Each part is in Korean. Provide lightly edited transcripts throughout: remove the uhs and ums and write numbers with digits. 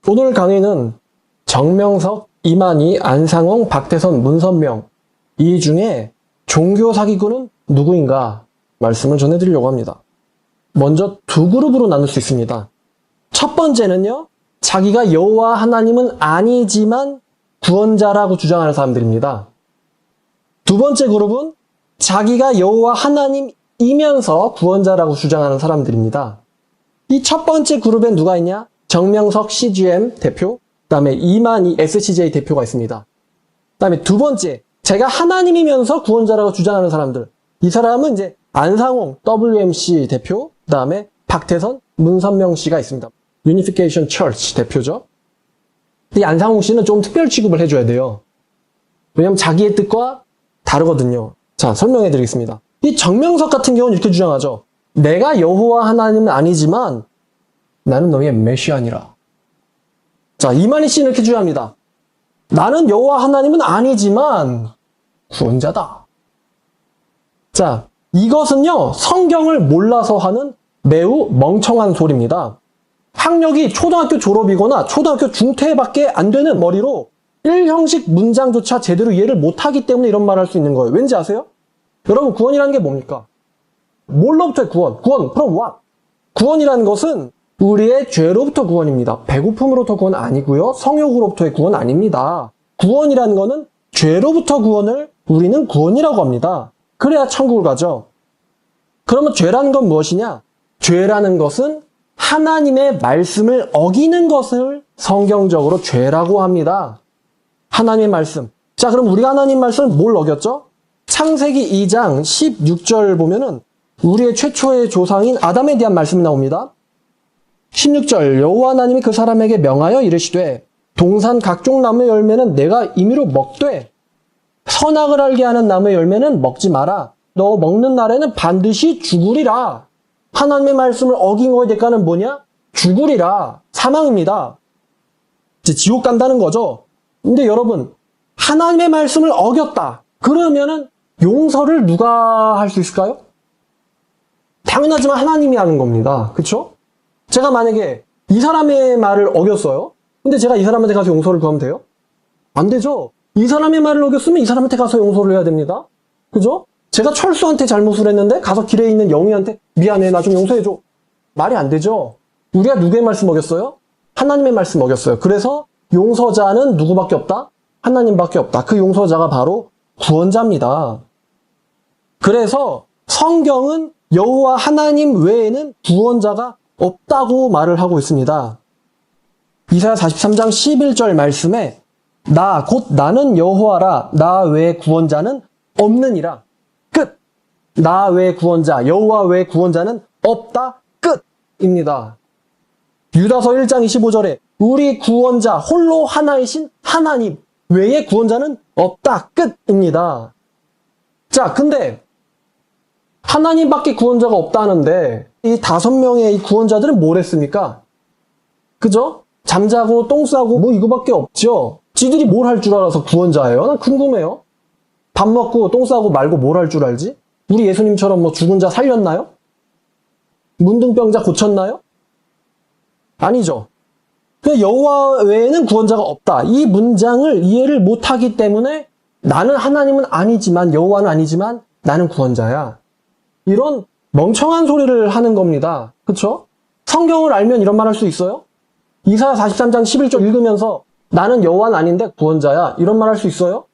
오늘 강의는 정명석, 이만희, 안상홍, 박태선, 문선명 이 중에 종교 사기꾼은 누구인가 말씀을 전해드리려고 합니다. 먼저 두 그룹으로 나눌 수 있습니다. 첫 번째는요, 자기가 여호와 하나님은 아니지만 구원자라고 주장하는 사람들입니다. 두 번째 그룹은 자기가 여호와 하나님이면서 구원자라고 주장하는 사람들입니다. 이 첫 번째 그룹엔 누가 있냐? 정명석 CGM 대표, 그 다음에 이만희 SCJ 대표가 있습니다. 그 다음에 두 번째, 제가 하나님이면서 구원자라고 주장하는 사람들. 이 사람은 이제 안상홍 WMC 대표, 그 다음에 박태선, 문선명 씨가 있습니다. Unification Church 대표죠. 이 안상홍 씨는 좀 특별 취급을 해줘야 돼요. 왜냐면 자기의 뜻과 다르거든요. 자, 설명해 드리겠습니다. 이 정명석 같은 경우는 이렇게 주장하죠. 내가 여호와 하나님은 아니지만 나는 너희의 메시아니라. 자, 이만희 씨는 이렇게 주장합니다. 나는 여호와 하나님은 아니지만 구원자다. 자, 이것은요, 성경을 몰라서 하는 매우 멍청한 소리입니다. 학력이 초등학교 졸업이거나 초등학교 중퇴밖에 안 되는 머리로 1형식 문장조차 제대로 이해를 못하기 때문에 이런 말을 할 수 있는 거예요. 왠지 아세요? 여러분, 구원이라는 게 뭡니까? 뭘로부터의 구원? 구원, from what? 구원이라는 것은 우리의 죄로부터 구원입니다. 배고픔으로부터 구원 아니고요. 성욕으로부터의 구원 아닙니다. 구원이라는 것은 죄로부터 구원을 우리는 구원이라고 합니다. 그래야 천국을 가죠. 그러면 죄라는 건 무엇이냐? 죄라는 것은 하나님의 말씀을 어기는 것을 성경적으로 죄라고 합니다. 하나님의 말씀. 자, 그럼 우리가 하나님 말씀을 뭘 어겼죠? 창세기 2장 16절 보면은 우리의 최초의 조상인 아담에 대한 말씀이 나옵니다. 16절, 여호와 하나님이 그 사람에게 명하여 이르시되 동산 각종 나무의 열매는 내가 임의로 먹되 선악을 알게 하는 나무의 열매는 먹지 마라. 너 먹는 날에는 반드시 죽으리라. 하나님의 말씀을 어긴 거의 대가는 뭐냐? 죽으리라. 사망입니다. 이제 지옥 간다는 거죠. 근데 여러분, 하나님의 말씀을 어겼다. 그러면은 용서를 누가 할 수 있을까요? 당연하지만 하나님이 하는 겁니다. 그쵸? 제가 만약에 이 사람의 말을 어겼어요. 근데 제가 이 사람한테 가서 용서를 구하면 돼요? 안 되죠? 이 사람의 말을 어겼으면 이 사람한테 가서 용서를 해야 됩니다. 그죠? 제가 철수한테 잘못을 했는데 가서 길에 있는 영희한테 미안해, 나 좀 용서해줘. 말이 안 되죠? 우리가 누구의 말씀 어겼어요? 하나님의 말씀 어겼어요. 그래서 용서자는 누구밖에 없다? 하나님밖에 없다. 그 용서자가 바로 구원자입니다. 그래서 성경은 여호와 하나님 외에는 구원자가 없다고 말을 하고 있습니다. 이사야 43장 11절 말씀에 나 곧 나는 여호와라 나 외에 구원자는 없느니라. 끝. 나 외에 구원자, 여호와 외에 구원자는 없다. 끝입니다. 유다서 1장 25절에 우리 구원자 홀로 하나이신 하나님 외에 구원자는 없다. 끝입니다. 자, 근데 하나님밖에 구원자가 없다는데 이 5명의 이 구원자들은 뭘 했습니까? 그죠? 잠자고 똥 싸고 뭐 이거밖에 없죠. 지들이 뭘 할 줄 알아서 구원자예요? 난 궁금해요. 밥 먹고 똥 싸고 말고 뭘 할 줄 알지? 우리 예수님처럼 뭐 죽은 자 살렸나요? 문둥병자 고쳤나요? 아니죠. 여호와 외에는 구원자가 없다. 이 문장을 이해를 못하기 때문에 나는 하나님은 아니지만 여호와는 아니지만 나는 구원자야. 이런 멍청한 소리를 하는 겁니다. 그쵸? 성경을 알면 이런 말 할 수 있어요? 이사야 43장 11절 읽으면서 나는 여호와는 아닌데 구원자야. 이런 말 할 수 있어요?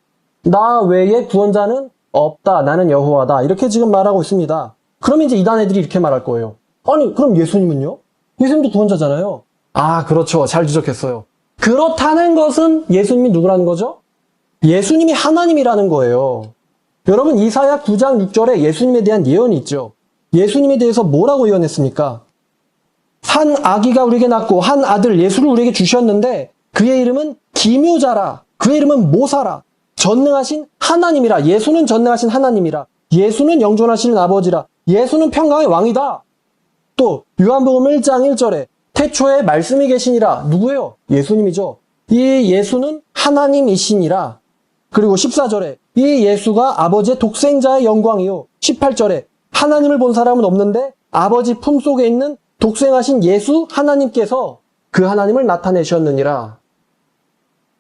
나 외에 구원자는 없다. 나는 여호와다. 이렇게 지금 말하고 있습니다. 그러면 이제 이단 애들이 이렇게 말할 거예요. 아니, 그럼 예수님은요? 예수님도 구원자잖아요. 아, 그렇죠. 잘 지적했어요. 그렇다는 것은 예수님이 누구라는 거죠? 예수님이 하나님이라는 거예요. 여러분, 이사야 9장 6절에 예수님에 대한 예언이 있죠. 예수님에 대해서 뭐라고 예언했습니까? 한 아기가 우리에게 낳고 한 아들 예수를 우리에게 주셨는데 그의 이름은 기묘자라. 그의 이름은 모사라. 전능하신 하나님이라. 예수는 전능하신 하나님이라. 예수는 영존하시는 아버지라. 예수는 평강의 왕이다. 또 요한복음 1장 1절에 태초에 말씀이 계시니라. 누구예요? 예수님이죠. 이 예수는 하나님이시니라. 그리고 14절에 이 예수가 아버지의 독생자의 영광이요. 18절에 하나님을 본 사람은 없는데 아버지 품속에 있는 독생하신 예수 하나님께서 그 하나님을 나타내셨느니라.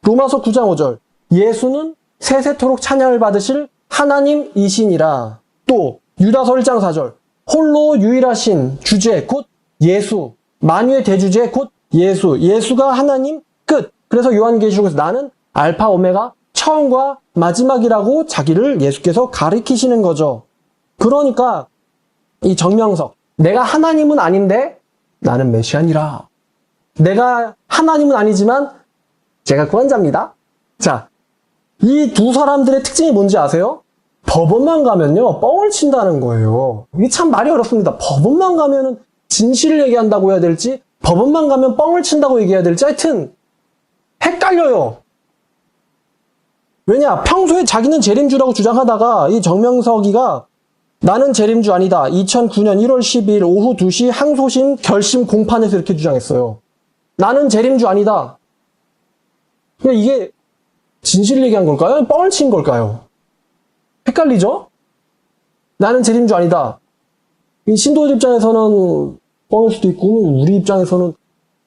로마서 9장 5절. 예수는 세세토록 찬양을 받으실 하나님이시니라. 또 유다서 1장 4절. 홀로 유일하신 주제 곧 예수. 만유의 대주제 곧 예수. 예수가 하나님 끝. 그래서 요한계시록에서 나는 알파 오메가 처음과 마지막이라고 자기를 예수께서 가리키시는 거죠. 그러니까 이 정명석. 내가 하나님은 아닌데 나는 메시아니라. 내가 하나님은 아니지만 제가 구원자입니다. 자, 이 두 사람들의 특징이 뭔지 아세요? 법원만 가면요, 뻥을 친다는 거예요. 이게 참 말이 어렵습니다. 법원만 가면은 진실을 얘기한다고 해야 될지, 법원만 가면 뻥을 친다고 얘기해야 될지, 하여튼, 헷갈려요. 왜냐, 평소에 자기는 재림주라고 주장하다가, 이 정명석이가 나는 재림주 아니다. 2009년 1월 12일 오후 2시 항소심 결심 공판에서 이렇게 주장했어요. 나는 재림주 아니다. 이게 진실을 얘기한 걸까요? 뻥을 친 걸까요? 헷갈리죠? 나는 재림주 아니다. 신도들 입장에서는 뻥일 수도 있고 우리 입장에서는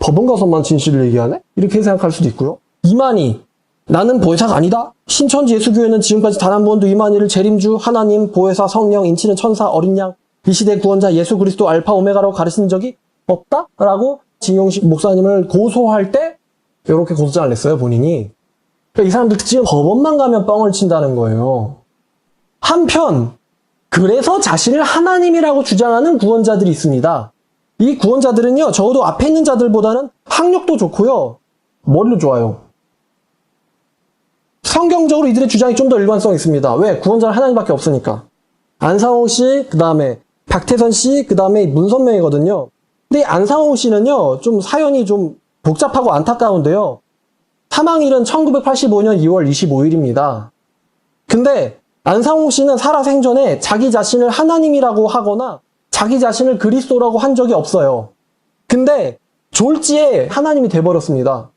법원 가서만 진실을 얘기하네? 이렇게 생각할 수도 있고요. 이만희, 나는 보혜사가 아니다. 신천지 예수교회는 지금까지 단 한 번도 이만희를 재림주, 하나님, 보혜사, 성령, 인치는 천사, 어린 양, 이 시대 구원자 예수 그리스도 알파 오메가라고 가르친 적이 없다? 라고 진용식 목사님을 고소할 때 이렇게 고소장을 냈어요, 본인이. 그러니까 이 사람들 특징은 법원만 가면 뻥을 친다는 거예요. 한편 그래서 자신을 하나님이라고 주장하는 구원자들이 있습니다. 이 구원자들은요, 적어도 앞에 있는 자들보다는 학력도 좋고요, 머리도 좋아요. 성경적으로 이들의 주장이 좀 더 일관성이 있습니다. 왜? 구원자는 하나님밖에 없으니까. 안상홍 씨, 그 다음에 박태선 씨, 그 다음에 문선명이거든요. 근데 안상홍 씨는요, 좀 사연이 좀 복잡하고 안타까운데요. 사망일은 1985년 2월 25일입니다. 근데 안상홍 씨는 살아 생전에 자기 자신을 하나님이라고 하거나 자기 자신을 그리스도라고 한 적이 없어요. 근데 졸지에 하나님이 돼버렸습니다.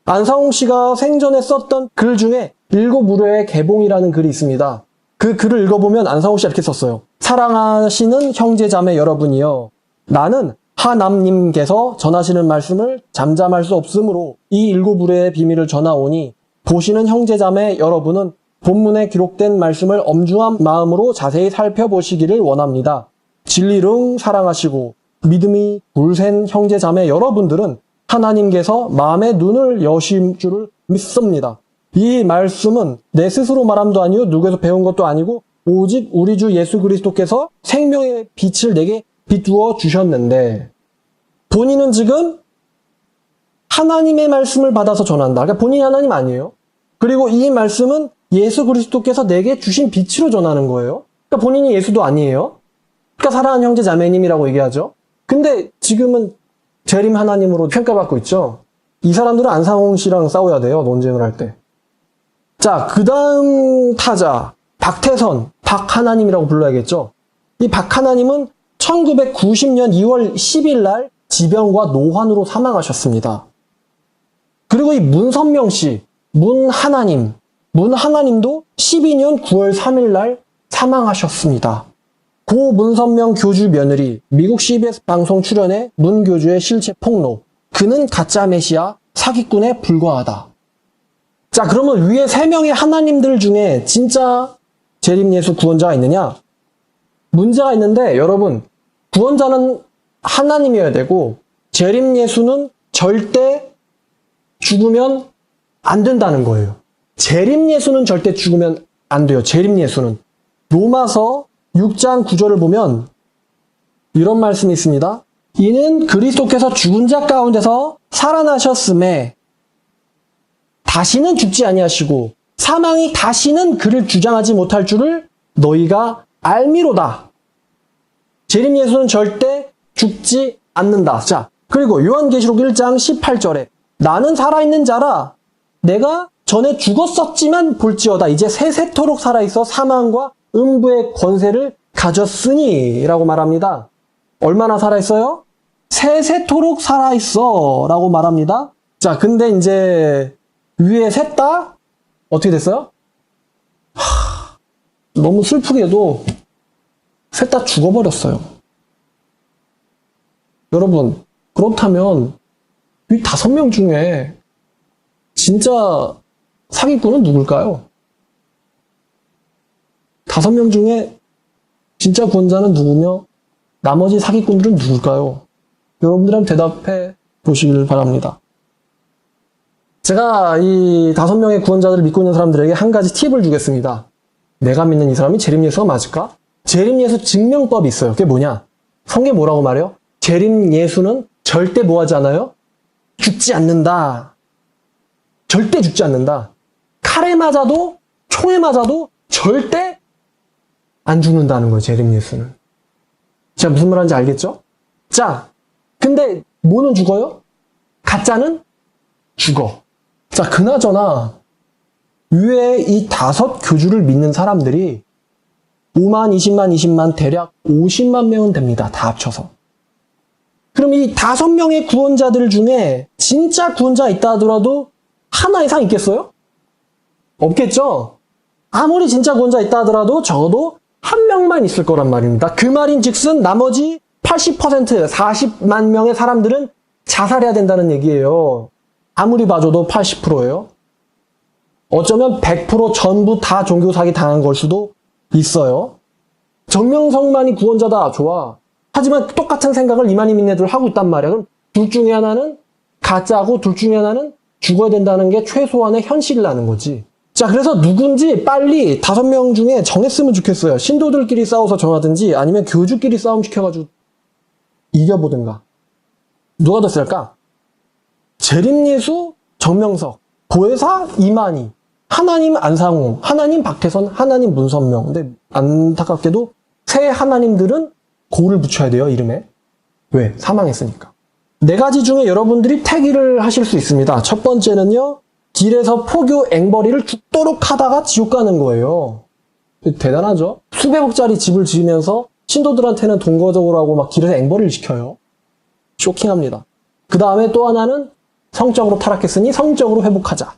안상홍 씨가 생전에 썼던 글 중에 일곱 무료의 개봉이라는 글이 있습니다. 그 글을 읽어보면 안상홍 씨가 이렇게 썼어요. 사랑하시는 형제자매 여러분이여, 나는 하남님께서 전하시는 말씀을 잠잠할 수 없으므로 이 일곱 무료의 비밀을 전하오니 보시는 형제자매 여러분은 본문에 기록된 말씀을 엄중한 마음으로 자세히 살펴보시기를 원합니다. 진리를 사랑하시고 믿음이 불센 형제자매 여러분들은 하나님께서 마음의 눈을 여신 줄을 믿습니다. 이 말씀은 내 스스로 말함도 아니요 누구에서 배운 것도 아니고 오직 우리 주 예수 그리스도께서 생명의 빛을 내게 비추어 주셨는데, 본인은 지금 하나님의 말씀을 받아서 전한다. 그러니까 본인이 하나님 아니에요. 그리고 이 말씀은 예수 그리스도께서 내게 주신 빛으로 전하는 거예요. 그러니까 본인이 예수도 아니에요. 그러니까 사랑하는 형제 자매님이라고 얘기하죠. 근데 지금은 재림 하나님으로 평가받고 있죠. 이 사람들은 안상홍 씨랑 싸워야 돼요, 논쟁을 할 때. 자, 그 다음 타자 박태선, 박하나님이라고 불러야겠죠. 이 박하나님은 1990년 2월 10일 날 지병과 노환으로 사망하셨습니다. 그리고 이 문선명 씨, 문하나님도 12년 9월 3일 날 사망하셨습니다. 고 문선명 교주 며느리, 미국 CBS 방송 출연해 문 교주의 실체 폭로. 그는 가짜 메시아, 사기꾼에 불과하다. 자, 그러면 위에 세 명의 하나님들 중에 진짜 재림 예수 구원자가 있느냐? 문제가 있는데, 여러분, 구원자는 하나님이어야 되고 재림 예수는 절대 죽으면 안 된다는 거예요. 재림 예수는 절대 죽으면 안 돼요. 재림 예수는. 로마서 6장 9절을 보면 이런 말씀이 있습니다. 이는 그리스도께서 죽은 자 가운데서 살아나셨음에 다시는 죽지 아니하시고 사망이 다시는 그를 주장하지 못할 줄을 너희가 알미로다. 재림 예수는 절대 죽지 않는다. 자, 그리고 요한계시록 1장 18절에 나는 살아있는 자라, 내가 전에 죽었었지만 볼지어다 이제 세세토록 살아있어 사망과 음부의 권세를 가졌으니 라고 말합니다. 얼마나 살아있어요? 세세토록 살아있어 라고 말합니다. 자, 근데 이제 위에 셋 다 어떻게 됐어요? 너무 슬프게도 셋 다 죽어버렸어요. 여러분, 그렇다면 이 5명 중에 진짜 사기꾼은 누굴까요? 5명 중에 진짜 구원자는 누구며 나머지 사기꾼들은 누굴까요? 여러분들 한번 대답해 보시길 바랍니다. 제가 이 5명의 구원자들을 믿고 있는 사람들에게 한 가지 팁을 주겠습니다. 내가 믿는 이 사람이 재림예수가 맞을까? 재림예수 증명법이 있어요. 그게 뭐냐? 성경에 뭐라고 말해요? 재림예수는 절대 뭐 하지 않아요? 죽지 않는다. 절대 죽지 않는다. 칼에 맞아도 총에 맞아도 절대 안 죽는다는 거예요. 재림예수는. 제가 무슨 말 하는지 알겠죠? 자, 근데 뭐는 죽어요? 가짜는 죽어. 자, 그나저나 왜 이 5 교주를 믿는 사람들이 5만, 20만, 20만, 대략 50만 명은 됩니다. 다 합쳐서. 그럼 이 5명의 구원자들 중에 진짜 구원자 있다 하더라도 하나 이상 있겠어요? 없겠죠? 아무리 진짜 구원자 있다 하더라도 적어도 한 명만 있을 거란 말입니다. 그 말인 즉슨 나머지 80%, 40만 명의 사람들은 자살해야 된다는 얘기예요. 아무리 봐줘도 80%예요. 어쩌면 100% 전부 다 종교 사기 당한 걸 수도 있어요. 정명석만이 구원자다. 좋아. 하지만 똑같은 생각을 이만희 민네들 하고 있단 말이야. 그럼 둘 중에 하나는 가짜고 둘 중에 하나는 죽어야 된다는 게 최소한의 현실이라는 거지. 자, 그래서 누군지 빨리 5명 중에 정했으면 좋겠어요. 신도들끼리 싸워서 정하든지 아니면 교주끼리 싸움 시켜가지고 이겨보든가. 누가 더 셀까? 재림예수 정명석, 보혜사 이만희, 하나님 안상홍, 하나님 박태선, 하나님 문선명. 근데 안타깝게도 새 하나님들은 고를 붙여야 돼요, 이름에. 왜? 사망했으니까. 4가지 중에 여러분들이 택일을 하실 수 있습니다. 첫 번째는요, 길에서 포교 앵벌이를 죽도록 하다가 지옥 가는 거예요. 대단하죠? 수백억짜리 집을 지으면서 신도들한테는 동거적으로 하고 막 길에서 앵벌이를 시켜요. 쇼킹합니다. 그 다음에 또 하나는 성적으로 타락했으니 성적으로 회복하자.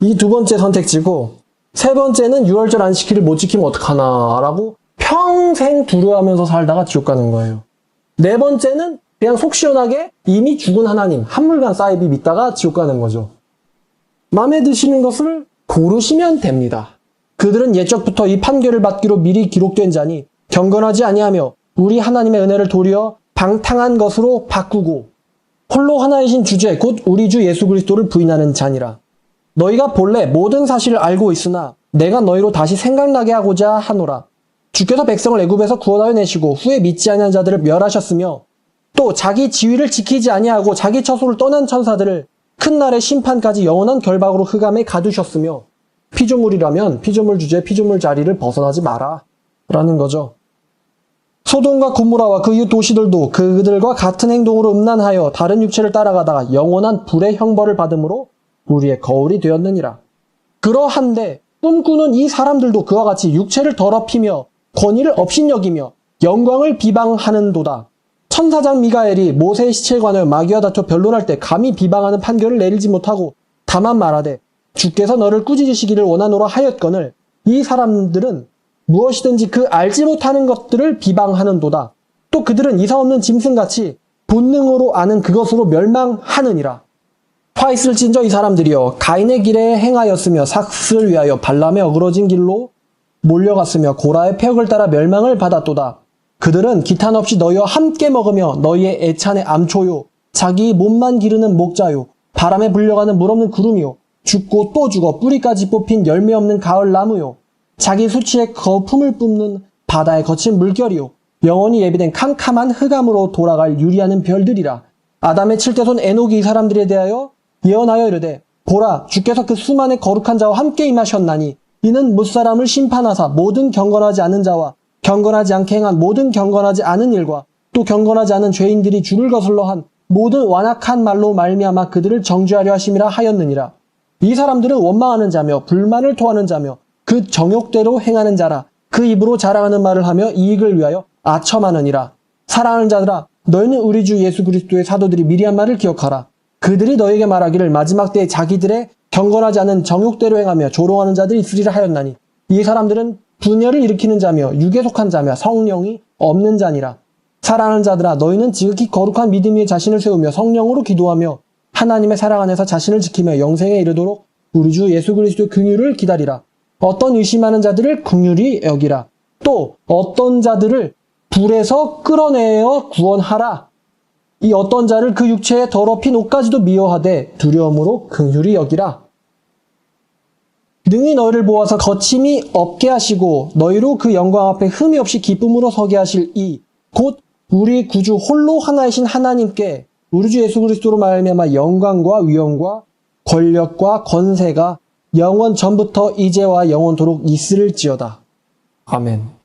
이 2번째 선택지고, 3번째는 유월절 안식일을 못 지키면 어떡하나 라고 평생 두려워하면서 살다가 지옥 가는 거예요. 4번째는 그냥 속 시원하게 이미 죽은 하나님, 한물간 사이비 믿다가 지옥 가는 거죠. 마음에 드시는 것을 고르시면 됩니다. 그들은 옛적부터 이 판결을 받기로 미리 기록된 자니 경건하지 아니하며 우리 하나님의 은혜를 도리어 방탕한 것으로 바꾸고 홀로 하나이신 주제 곧 우리 주 예수 그리스도를 부인하는 자니라. 너희가 본래 모든 사실을 알고 있으나 내가 너희로 다시 생각나게 하고자 하노라. 주께서 백성을 애굽에서 구원하여 내시고 후에 믿지 아니한 자들을 멸하셨으며 또 자기 지위를 지키지 아니하고 자기 처소를 떠난 천사들을 큰 날의 심판까지 영원한 결박으로 흑암에 가두셨으며 피조물이라면 피조물 주제 피조물 자리를 벗어나지 마라 라는 거죠. 소돔과 고모라와 그 이웃 도시들도 그들과 같은 행동으로 음란하여 다른 육체를 따라가다가 영원한 불의 형벌을 받음으로 우리의 거울이 되었느니라. 그러한데 꿈꾸는 이 사람들도 그와 같이 육체를 더럽히며 권위를 업신여기며 영광을 비방하는도다. 천사장 미가엘이 모세의 시체에 관하여 마귀와 다투어 변론할 때 감히 비방하는 판결을 내리지 못하고 다만 말하되 주께서 너를 꾸짖으시기를 원하노라 하였거늘 이 사람들은 무엇이든지 그 알지 못하는 것들을 비방하는도다. 또 그들은 이상 없는 짐승같이 본능으로 아는 그것으로 멸망하느니라. 화 있을진저 이 사람들이여 가인의 길에 행하였으며 삭슬을 위하여 발람의 어그러진 길로 몰려갔으며 고라의 폐역을 따라 멸망을 받았도다. 그들은 기탄 없이 너희와 함께 먹으며 너희의 애찬의 암초요 자기 몸만 기르는 목자요 바람에 불려가는 물 없는 구름이요 죽고 또 죽어 뿌리까지 뽑힌 열매 없는 가을 나무요 자기 수치에 거품을 뿜는 바다의 거친 물결이요 영원히 예비된 캄캄한 흑암으로 돌아갈 유리하는 별들이라. 아담의 7대손 에녹이 이 사람들에 대하여 예언하여 이르되 보라 주께서 그 수만의 거룩한 자와 함께 임하셨나니 이는 무사람을 심판하사 모든 경건하지 않은 자와 경건하지 않게 행한 모든 경건하지 않은 일과 또 경건하지 않은 죄인들이 주를 거슬러 한 모든 완악한 말로 말미암아 그들을 정죄하려 하심이라 하였느니라. 이 사람들은 원망하는 자며 불만을 토하는 자며 그 정욕대로 행하는 자라. 그 입으로 자랑하는 말을 하며 이익을 위하여 아첨하느니라. 사랑하는 자들아 너희는 우리 주 예수 그리스도의 사도들이 미리 한 말을 기억하라. 그들이 너희에게 말하기를 마지막 때에 자기들의 경건하지 않은 정욕대로 행하며 조롱하는 자들이 있으리라 하였나니 이 사람들은 분열을 일으키는 자며 육에 속한 자며 성령이 없는 자니라. 사랑하는 자들아 너희는 지극히 거룩한 믿음 위에 자신을 세우며 성령으로 기도하며 하나님의 사랑 안에서 자신을 지키며 영생에 이르도록 우리 주 예수 그리스도의 긍휼을 기다리라. 어떤 의심하는 자들을 긍휼히 여기라. 또 어떤 자들을 불에서 끌어내어 구원하라. 이 어떤 자를 그 육체에 더럽힌 옷까지도 미워하되 두려움으로 긍휼히 여기라. 능히 너희를 보아서 거침이 없게 하시고 너희로 그 영광 앞에 흠이 없이 기쁨으로 서게 하실 이 곧 우리 구주 홀로 하나이신 하나님께 우리 주 예수 그리스도로 말미암아 영광과 위엄과 권력과 권세가 영원 전부터 이제와 영원토록 있을지어다. 아멘.